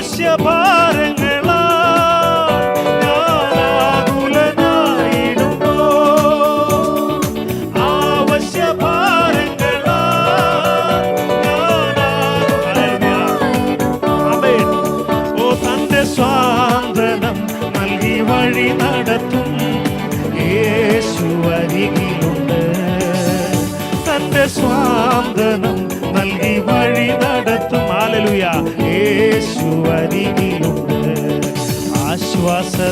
ആവശ്യഭാരങ്ങളാ ഞാനാകുലനായിടുമ്പോ ആവശ്യഭാരങ്ങളാ ഓ തന്റെ സ്വാതന്ത്ര്യം നൽകി വഴി നടത്തും യേശു അരികിലുണ്ട്. തന്റെ സ്വാതന്ത്ര്യം നൽകി വഴി നടത്തും ഹല്ലേലൂയ യേശു അരികിലുണ്ട്. ആശ്വാസദായകനായി